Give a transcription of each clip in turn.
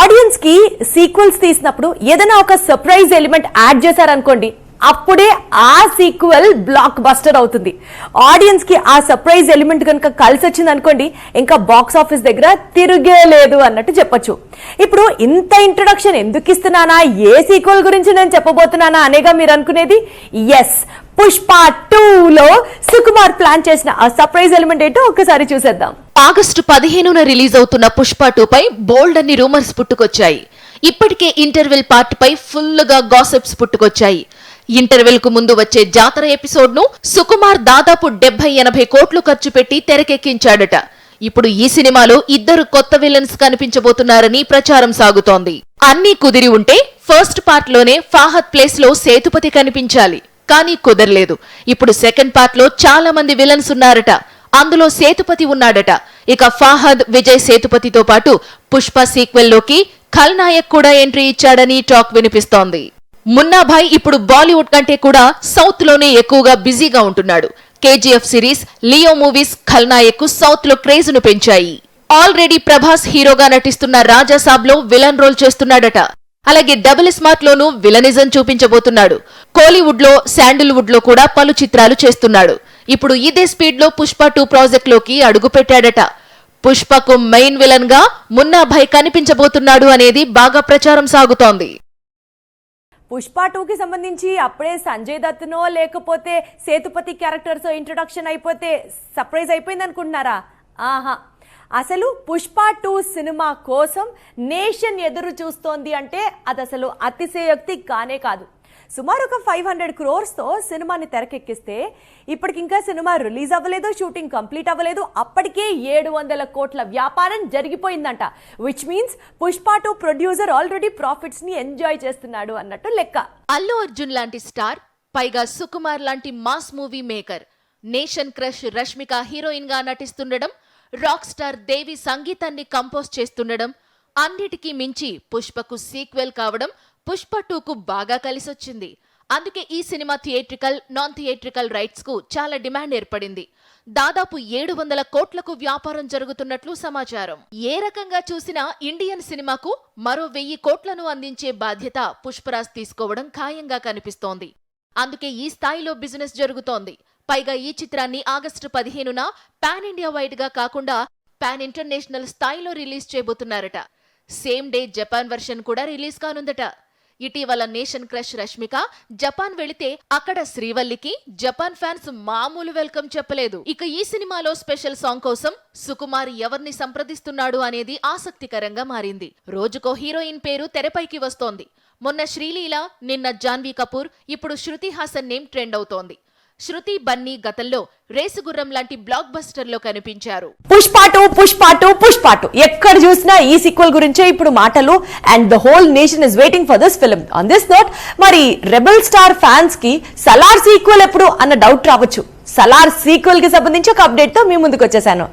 Audience కి sequels తీసినప్పుడు ఏదైనా ఒక సర్ప్రైజ్ ఎలిమెంట్ యాడ్ చేశారనుకోండి, అప్పుడే ఆ సీక్వెల్ బ్లాక్ బస్టర్ అవుతుంది. ఆడియన్స్ కి ఆ సర్ప్రైజ్ ఎలిమెంట్ కనుక కలిసి వచ్చింది అనుకోండి, ఇంకా బాక్స్ ఆఫీస్ దగ్గర తిరిగే లేదు అన్నట్టు చెప్పొచ్చు. ఇప్పుడు ఇంత ఇంట్రొడక్షన్ ఎందుకు ఇస్తున్నానా, ఏ సీక్వెల్ గురించి నేను చెప్పబోతున్నానా అనేగా మీరు అనుకునేది? ఎస్, పుష్ప 2లో సుకుమార్ ప్లాన్ చేసిన ఆ సర్ప్రైజ్ ఎలిమెంట్ ఏంటో ఒక్కసారి చూసేద్దాం. ఆగస్టు 15న రిలీజ్ అవుతున్న పుష్ప 2 పై బోల్డ్ అన్ని రూమర్స్ పుట్టుకొచ్చాయి. ఇప్పటికే ఇంటర్వెల్ పార్ట్ పై ఫుల్ గా గాసిప్స్ పుట్టుకొచ్చాయి. ఇంటర్వెల్ కు ముందు వచ్చే జాతర ఎపిసోడ్ ను సుకుమార్ దాదాపు 70-80 కోట్లు ఖర్చు పెట్టి తెరకెక్కించాడట. ఇప్పుడు ఈ సినిమాలో ఇద్దరు కొత్త విలన్స్ కనిపించబోతున్నారని ప్రచారం సాగుతోంది. అన్నీ కుదిరి ఉంటే ఫస్ట్ పార్ట్ లోనే ఫాహద్ ప్లేస్ లో సేతుపతి కనిపించాలి, కానీ కుదరలేదు. ఇప్పుడు సెకండ్ పార్ట్ లో చాలా మంది విలన్స్ ఉన్నారట. అందులో సేతుపతి ఉన్నాడట. ఇక ఫాహద్, విజయ్ సేతుపతితో పాటు పుష్ప సీక్వెల్ లోకి ఖల్నాయక్ కూడా ఎంట్రీ ఇచ్చాడని టాక్ వినిపిస్తోంది. మున్నాభాయ్ ఇప్పుడు బాలీవుడ్ కంటే కూడా సౌత్ లోనే ఎక్కువగా బిజీగా ఉంటున్నాడు. KGF series, Leo movies Khalnayak కు సౌత్ లో క్రేజ్ ను పెంచాయి. ఆల్రెడీ ప్రభాస్ హీరోగా నటిస్తున్న రాజాసాబ్ లో విలన్ రోల్ చేస్తున్నాడట. అలాగే డబుల్ స్మార్ట్ లోనూ విలనిజం చూపించబోతున్నాడు. కోలీవుడ్ లో, శాండిల్వుడ్ లో కూడా పలు చిత్రాలు చేస్తున్నాడు. ఇప్పుడు ఇదే స్పీడ్ లో పుష్ప 2 ప్రాజెక్ట్ లోకి అడుగు పెట్టాడట. పుష్పకు మెయిన్ విలన్ గా మున్నాభాయ్ కనిపించబోతున్నాడు అనేది బాగా ప్రచారం సాగుతోంది. పుష్ప 2కి సంబంధించి అప్పుడే సంజయ్ దత్తునో లేకపోతే సేతుపతి క్యారెక్టర్స్ ఇంట్రొడక్షన్ అయిపోతే సర్ప్రైజ్ అయిపోయింది అనుకుంటున్నారా? ఆహా, అసలు పుష్ప 2 సినిమా కోసం నేషన్ ఎదురు చూస్తోంది అంటే అది అసలు అతిశయోక్తి కానే కాదు. సుమారు ఒక 500 crores తో సినిమాని తెరకెక్కిస్తే ఇప్పటికింకా సినిమా రిలీజ్ అవ్వలేదు, షూటింగ్ కంప్లీట్ అవ్వలేదు, అప్పటికే 700 కోట్ల వ్యాపారం జరిగిపోయిందంట. Which means Pushpa 2 producer already profits ని ఎంజాయ్ చేస్తున్నాడు అన్నట్టు లెక్క. అల్లు అర్జున్ లాంటి స్టార్, పైగా సుకుమార్ లాంటి mass movie maker, nation crush Rashmika heroine గా నటిస్తుండడం, రాక్ స్టార్ దేవి సంగీతాన్ని కంపోజ్ చేస్తుండడం, అన్నిటికీ మించి పుష్పకు సీక్వెల్ కావడం పుష్ప 2కు బాగా కలిసొచ్చింది. అందుకే ఈ cinema theatrical, non theatrical rights కు చాలా డిమాండ్ ఏర్పడింది. దాదాపు 700 కోట్లకు వ్యాపారం జరుగుతున్నట్లు సమాచారం. ఏ రకంగా చూసినా ఇండియన్ సినిమాకు మరో 1000 కోట్లను అందించే బాధ్యత పుష్పరాజ్ తీసుకోవడం ఖాయంగా కనిపిస్తోంది. అందుకే ఈ స్థాయిలో బిజినెస్ జరుగుతోంది. పైగా ఈ చిత్రాన్ని ఆగస్టు 15న పాన్ ఇండియా వైడ్ గా కాకుండా పాన్ ఇంటర్నేషనల్ స్థాయిలో రిలీజ్ చేయబోతున్నారట. సేమ్ డే జపాన్ వర్షన్ కూడా రిలీజ్ కానుందట. ఇటీవల నేషన్ క్రష్ రష్మిక జపాన్ వెళితే అక్కడ శ్రీవల్లికి జపాన్ ఫ్యాన్స్ మామూలు వెల్కమ్ చెప్పలేదు. ఇక ఈ సినిమాలో స్పెషల్ సాంగ్ కోసం సుకుమార్ ఎవరిని సంప్రదిస్తున్నాడు అనేది ఆసక్తికరంగా మారింది. రోజుకో హీరోయిన్ పేరు తెరపైకి వస్తోంది. మొన్న శ్రీలీల, నిన్న జాన్వీ కపూర్, ఇప్పుడు శృతి హాసన్ నేమ్ ట్రెండ్ అవుతోంది. శృతి, బన్నీ గతంలో రేసుగుర్రం లాంటి బ్లాక్ బస్టర్ లో కనిపించారు. పుష్ప 2 ఎక్కడ చూసినా ఈ సీక్వెల్ గురించే ఇప్పుడు మాటలు. And the whole nation is waiting for this film. On this note, మరి రెబల్ స్టార్ ఫ్యాన్స్ కి సలార్ సీక్వెల్ ఎప్పుడు అన్న డౌట్ రావచ్చు. సలార్ సీక్వెల్ కి సంబంధించి ఒక అప్డేట్ తో మీ ముందుకు వచ్చేసాను.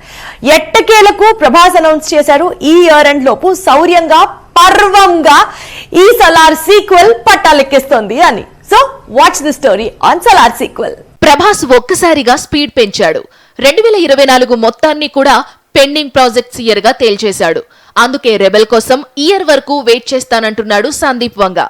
ఎట్టకేలకు ప్రభాస్ అనౌన్స్ చేశారు, ఈ ఇయర్ ఎండ్ లోపు శౌర్యంగా, పర్వంగా ఈ సలార్ సీక్వెల్ పట్టాలెక్కిస్తోంది అని. So watch the story on Salaar sequel. Prabhas ఒక్కసారిగా స్పీడ్ పెంచాడు. 2024 మొత్తాన్ని కూడా పెండింగ్ ప్రాజెక్ట్స్ ఇయర్ గా తేల్చేశాడు. అందుకే రెబెల్ కోసం ఇయర్ వరకు వెయిట్ చేస్తానంటున్నాడు సందీప్ వంగ.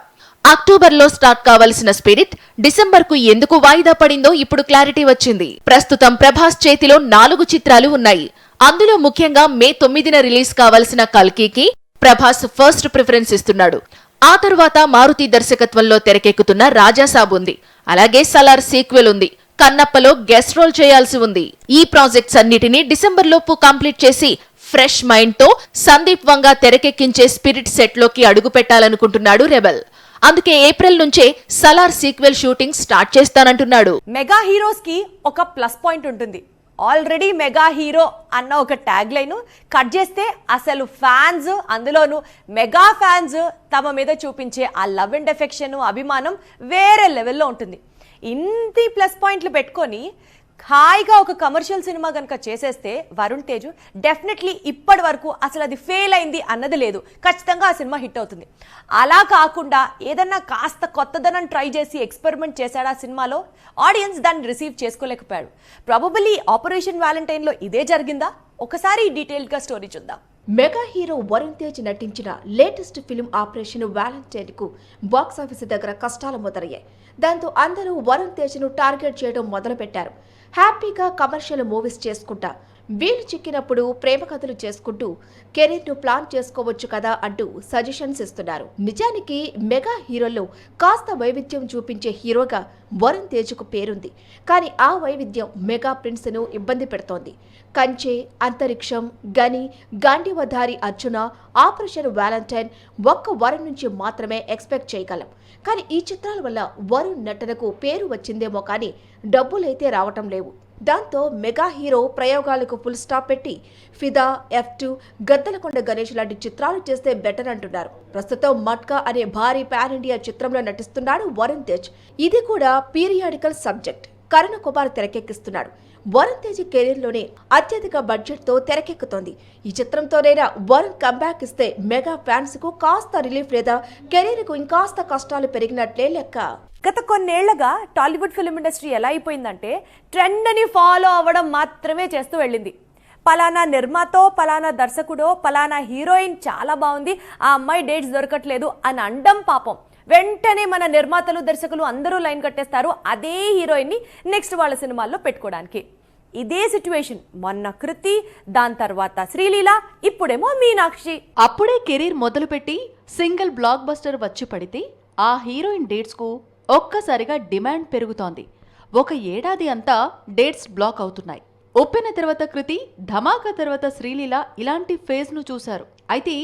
అక్టోబర్లో స్టార్ట్ కావాల్సిన స్పిరిట్ డిసెంబర్ కు ఎందుకు వాయిదా పడిందో ఇప్పుడు క్లారిటీ వచ్చింది. ప్రస్తుతం ప్రభాస్ చేతిలో 4 చిత్రాలు ఉన్నాయి. అందులో ముఖ్యంగా మే 9న రిలీజ్ కావాల్సిన కల్కికి ప్రభాస్ ఫస్ట్ ప్రిఫరెన్స్ ఇస్తున్నాడు. ఆ తరువాత మారుతి దర్శకత్వంలో తెరకెక్కుతున్న రాజాసాబ్ ఉంది. అలాగే సలార్ సీక్వెల్ ఉంది. కన్నప్పలో గెస్ట్ రోల్ చేయాల్సి ఉంది. ఈ ప్రాజెక్ట్స్ అన్నిటినీ డిసెంబర్ లోపు కంప్లీట్ చేసి ఫ్రెష్ మైండ్ తో సందీప్ వంగ తెరకెక్కించే స్పిరిట్ సెట్ లోకి అడుగు పెట్టాలనుకుంటున్నాడు రెబెల్. అందుకే ఏప్రిల్ నుంచే సలార్ సీక్వెల్ షూటింగ్ స్టార్ట్ చేస్తానంటున్నాడు. మెగా హీరోస్ కి ఒక ప్లస్ పాయింట్ ఉంటుంది. ఆల్రెడీ మెగా హీరో అన్న ఒక ట్యాగ్ లైన్ కట్ చేస్తే అసలు ఫ్యాన్స్, అందులోనూ మెగా ఫ్యాన్స్ తమ మీద చూపించే ఆ లవ్ అండ్ ఎఫెక్షన్, అభిమానం వేరే లెవెల్లో ఉంటుంది. ఇన్ని ప్లస్ పాయింట్లు పెట్టుకొని హాయిగా ఒక కమర్షియల్ సినిమా కనుక చేసేస్తే వరుణ్ తేజ్ డెఫినెట్లీ ఇప్పటి వరకు అసలు అది ఫెయిల్ అయింది అన్నది లేదు. ఖచ్చితంగా ఆ సినిమా హిట్ అవుతుంది. అలా కాకుండా ఏదన్నా కాస్త కొత్తదనం ట్రై చేసి ఎక్స్పెరిమెంట్ చేశాడు ఆ సినిమాలో, ఆడియన్స్ దాన్ని రిసీవ్ చేసుకోలేకపోయాడు. ప్రాబబలీ ఆపరేషన్ వ్యాలంటైన్లో ఇదే జరిగిందా? ఒకసారి డీటెయిల్గా స్టోరీ చూద్దాం. మెగా హీరో వరుణ్ తేజ్ నటించిన లేటెస్ట్ ఫిల్మ్ ఆపరేషన్ వ్యాలంటైన్ కు బాక్సాఫీస్ దగ్గర కష్టాలు మొదలయ్యాయి. దాంతో అందరూ వరుణ్ తేజ్ ను టార్గెట్ చేయడం మొదలుపెట్టారు. హ్యాపీగా కమర్షియల్ మూవీస్ చేసుకుంటా, వీలు చిక్కినప్పుడు ప్రేమ కథలు చేసుకుంటూ కెరీర్ ను ప్లాన్ చేసుకోవచ్చు కదా అంటూ సజెషన్స్ ఇస్తున్నారు. నిజానికి మెగా హీరోల్లో కాస్త వైవిధ్యం చూపించే హీరోగా వరుణ్ తేజ్ కు పేరుంది. కానీ ఆ వైవిధ్యం మెగా ప్రిన్స్ ను ఇబ్బంది పెడుతోంది. కంచె, అంతరిక్షం, గని, గాంధీవధారి అర్జున, ఆపరేషన్ వ్యాలంటైన్ ఒక్క వరుణ్ నుంచి మాత్రమే ఎక్స్పెక్ట్ చేయగలం. కానీ ఈ చిత్రాల వల్ల వరుణ్ నటనకు పేరు వచ్చిందేమో కానీ డబ్బులైతే రావటం లేవు. దాంతో మెగా హీరో ప్రయోగాలకు ఫుల్ స్టాప్ పెట్టి ఫిదా, F2, గద్దలకొండ గణేష్ లాంటి చిత్రాలు చేస్తే బెటర్ అంటున్నారు. ప్రస్తుతం మట్కా అనే భారీ పాన్ ఇండియా చిత్రంలో నటిస్తున్నాడు వరుణ్ తేజ్. ఇది కూడా పీరియాడికల్ సబ్జెక్ట్. కరుణ కుమార్ తెరకెక్కిస్తున్నాడు. వరుణ్ తేజ్ కెరీర్ లోనే అత్యధిక బడ్జెట్ తో తెరకెక్కుతోంది. ఈ చిత్రంతోనైనా వరుణ్ కంబ్యాక్ ఇస్తే మెగా ఫ్యాన్స్ కు కాస్త రిలీఫ్ లేదా కెరీర్ కు ఇంకాస్త కష్టాలు పెరిగినట్లే లెక్క. గత కొన్నేళ్లుగా టాలీవుడ్ ఫిల్మ్ ఇండస్ట్రీ ఎలా అయిపోయిందంటే ట్రెండ్ని ఫాలో అవ్వడం మాత్రమే చేస్తూ వెళ్ళింది. పలానా నిర్మాతో, పలానా దర్శకుడో, పలానా హీరోయిన్ చాలా బాగుంది, ఆ అమ్మాయి డేట్స్ దొరకట్లేదు అని అండం పాపం. వెంటనే మన నిర్మాతలు, దర్శకులు అందరూ లైన్ కట్టేస్తారు అదే హీరోయిన్ని నెక్స్ట్ వాళ్ళ సినిమాల్లో పెట్టుకోవడానికి. ఇదే సిచ్యువేషన్ మొన్న కృతి, దాని తర్వాత శ్రీలీల, ఇప్పుడేమో మీనాక్షి. అప్పుడే కెరీర్ మొదలుపెట్టి సింగిల్ బ్లాక్ బస్టర్ వచ్చి పడితే ఆ హీరోయిన్ డేట్స్ కు ఒక్కసారిగా డిమాండ్ పెరుగుతోంది. ఒక ఏడాది అంతా డేట్స్ బ్లాక్ అవుతున్నాయి. ఉప్పెన తర్వాత కృతి, ధమాకా తర్వాత శ్రీలీల ఇలాంటి ఫేజ్ ను చూశారు. అయితే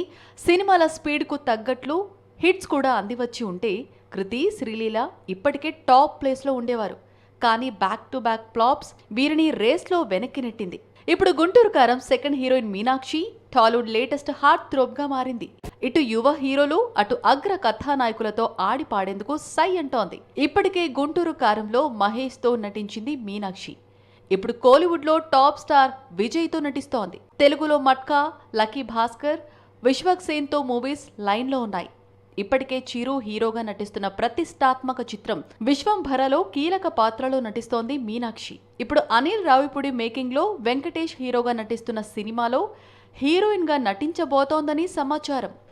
సినిమాల స్పీడ్ కు తగ్గట్లు హిట్స్ కూడా అందివచ్చి ఉంటే కృతి, శ్రీలీల ఇప్పటికే టాప్ ప్లేస్ లో ఉండేవారు. కానీ బ్యాక్ టు బ్యాక్ ఫ్లాప్స్ వీరిని రేస్ లో వెనక్కి నెట్టింది. ఇప్పుడు గుంటూరు కారం second heroine Meenakshi Tollywood latest heart throb గా మారింది. ఇటు యువ హీరోలు, అటు అగ్ర కథానాయకులతో ఆడి పాడేందుకు సై అంటోంది. ఇప్పటికే గుంటూరు కారంలో మహేష్ తో నటించింది మీనాక్షి. ఇప్పుడు కోలీవుడ్ లో టాప్ స్టార్ విజయ్ తో నటిస్తోంది. తెలుగులో మట్కా, లక్కీ భాస్కర్, విశ్వక్ సేన్ తో మూవీస్ లైన్ లో ఉన్నాయి. ఇప్పటికే చిరు హీరోగా నటిస్తున్న ప్రతిష్టాత్మక చిత్రం విశ్వంభరలో కీలక పాత్రలో నటిస్తోంది మీనాక్షి. ఇప్పుడు అనిల్ రావిపూడి మేకింగ్ లో వెంకటేష్ హీరోగా నటిస్తున్న సినిమాలో హీరోయిన్ గా నటించబోతోందని సమాచారం.